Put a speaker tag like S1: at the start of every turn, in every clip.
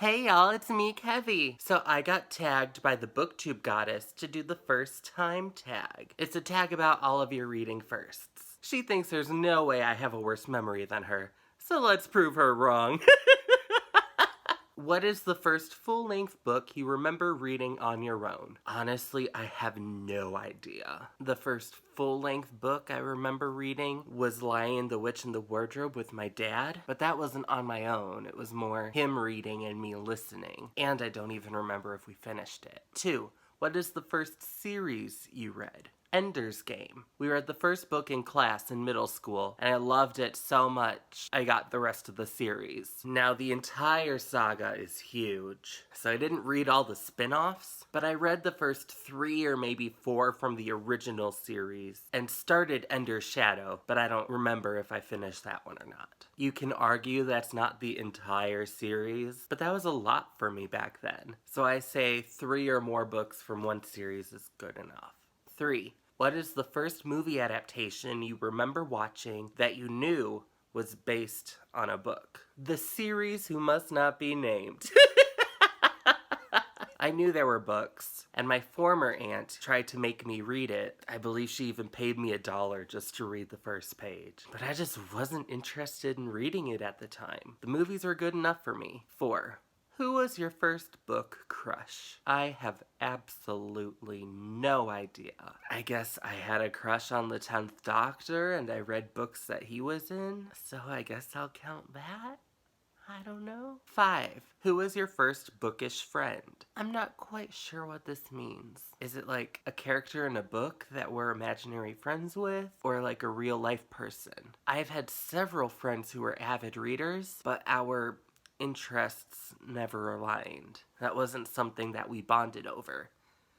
S1: Hey y'all, it's me, Kevvie. So I got tagged by the Booktube Goddess to do the first time tag. It's a tag about all of your reading firsts. She thinks there's no way I have a worse memory than her, so let's prove her wrong. What is the first full-length book you remember reading on your own? Honestly, I have no idea. The first full-length book I remember reading was Lion, the Witch, and the Wardrobe with my dad, but that wasn't on my own. It was more him reading and me listening, and I don't even remember if we finished it. 2. What is the first series you read? Ender's Game. We read the first book in class in middle school, and I loved it so much I got the rest of the series. Now, the entire saga is huge, so I didn't read all the spin-offs, but I read the first 3 or maybe 4 from the original series, and started Ender's Shadow, but I don't remember if I finished that one or not. You can argue that's not the entire series, but that was a lot for me back then. So I say 3 or more books from one series is good enough. 3. What is the first movie adaptation you remember watching that you knew was based on a book? The series Who Must Not Be Named. I knew there were books, and my former aunt tried to make me read it. I believe she even paid me $1 just to read the first page. But I just wasn't interested in reading it at the time. The movies were good enough for me. 4. Who was your first book crush? I have absolutely no idea. I guess I had a crush on the 10th Doctor and I read books that he was in, so I guess I'll count that? I don't know. 5. Who was your first bookish friend? I'm not quite sure what this means. Is it like a character in a book that we're imaginary friends with? Or like a real life person? I've had several friends who were avid readers, but our interests never aligned. That wasn't something that we bonded over.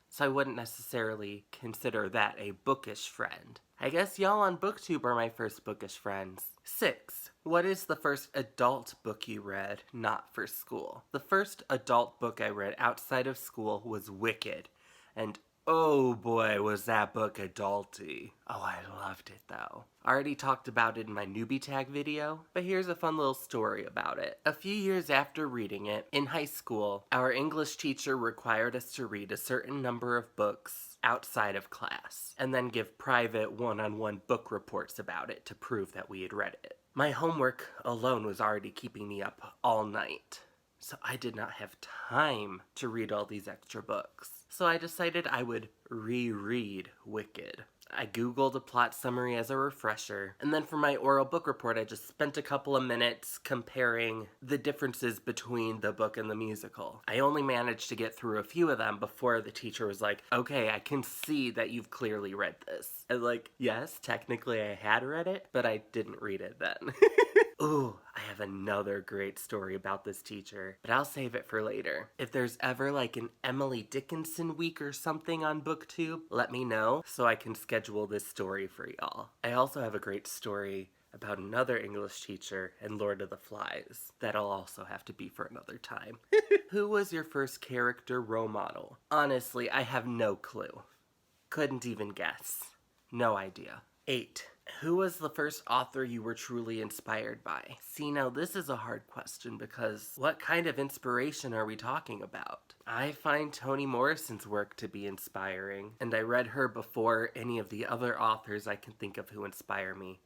S1: So I wouldn't necessarily consider that a bookish friend. I guess y'all on Booktube are my first bookish friends. 6. What is the first adult book you read, not for school? The first adult book I read outside of school was Wicked, and oh boy, was that book adulty. Oh, I loved it though. I already talked about it in my newbie tag video, but here's a fun little story about it. A few years after reading it, in high school, our English teacher required us to read a certain number of books outside of class, and then give private one-on-one book reports about it to prove that we had read it. My homework alone was already keeping me up all night, so I did not have time to read all these extra books. So I decided I would reread Wicked. I googled a plot summary as a refresher, and then for my oral book report I just spent a couple of minutes comparing the differences between the book and the musical. I only managed to get through a few of them before the teacher was like, okay, I can see that you've clearly read this. And like, yes, technically I had read it, but I didn't read it then. Ooh, I have another great story about this teacher, but I'll save it for later. If there's ever like an Emily Dickinson week or something on Booktube, let me know so I can schedule this story for y'all. I also have a great story about another English teacher and Lord of the Flies. That'll also have to be for another time. Who was your first character role model? Honestly, I have no clue. Couldn't even guess. No idea. 8. Who was the first author you were truly inspired by? See, now this is a hard question because what kind of inspiration are we talking about? I find Toni Morrison's work to be inspiring, and I read her before any of the other authors I can think of who inspire me.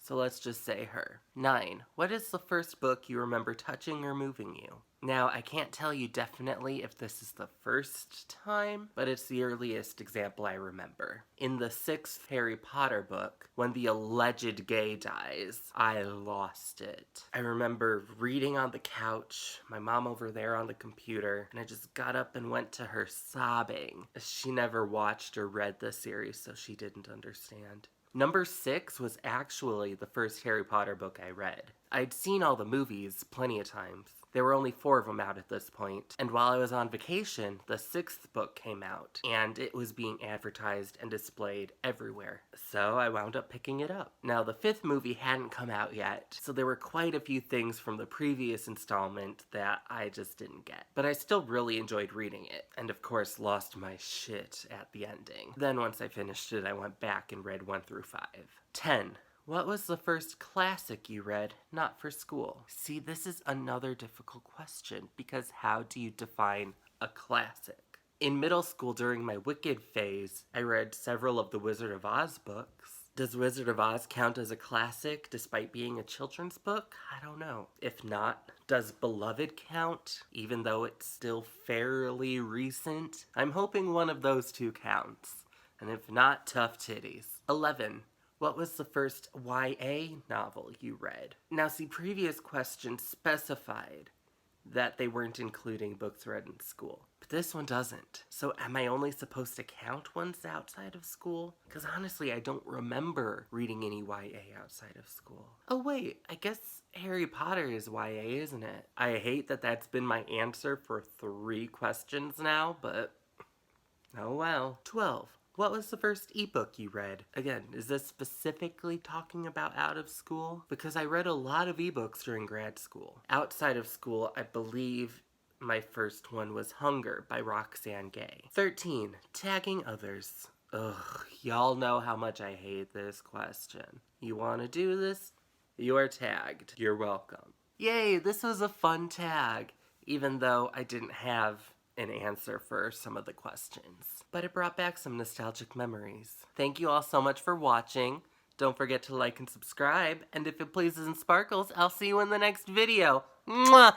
S1: So let's just say her. 9. What is the first book you remember touching or moving you? Now, I can't tell you definitely if this is the first time, but it's the earliest example I remember. In the 6th Harry Potter book, when the alleged gay dies, I lost it. I remember reading on the couch, my mom over there on the computer, and I just got up and went to her sobbing. She never watched or read the series, so she didn't understand. Number 6 was actually the first Harry Potter book I read. I'd seen all the movies plenty of times. There were only 4 of them out at this point, and while I was on vacation, the 6th book came out, and it was being advertised and displayed everywhere, so I wound up picking it up. Now, the 5th movie hadn't come out yet, so there were quite a few things from the previous installment that I just didn't get, but I still really enjoyed reading it, and of course lost my shit at the ending. Then once I finished it, I went back and read 1 through 5. 10. What was the first classic you read, not for school? See, this is another difficult question, because how do you define a classic? In middle school, during my Wicked phase, I read several of the Wizard of Oz books. Does Wizard of Oz count as a classic despite being a children's book? I don't know. If not, does Beloved count, even though it's still fairly recent? I'm hoping one of those two counts. And if not, tough titties. 11. What was the first YA novel you read? Now see, previous questions specified that they weren't including books read in school. But this one doesn't. So am I only supposed to count ones outside of school? Because honestly, I don't remember reading any YA outside of school. Oh wait, I guess Harry Potter is YA, isn't it? I hate that that's been my answer for 3 questions now, but oh well. 12. What was the first ebook you read? Again, is this specifically talking about out of school? Because I read a lot of ebooks during grad school. Outside of school, I believe my first one was Hunger by Roxane Gay. 13. Tagging others. Ugh, y'all know how much I hate this question. You want to do this? You are tagged. You're welcome. Yay, this was a fun tag, even though I didn't have an answer for some of the questions. But it brought back some nostalgic memories. Thank you all so much for watching. Don't forget to like and subscribe, and if it pleases and sparkles, I'll see you in the next video. Mwah!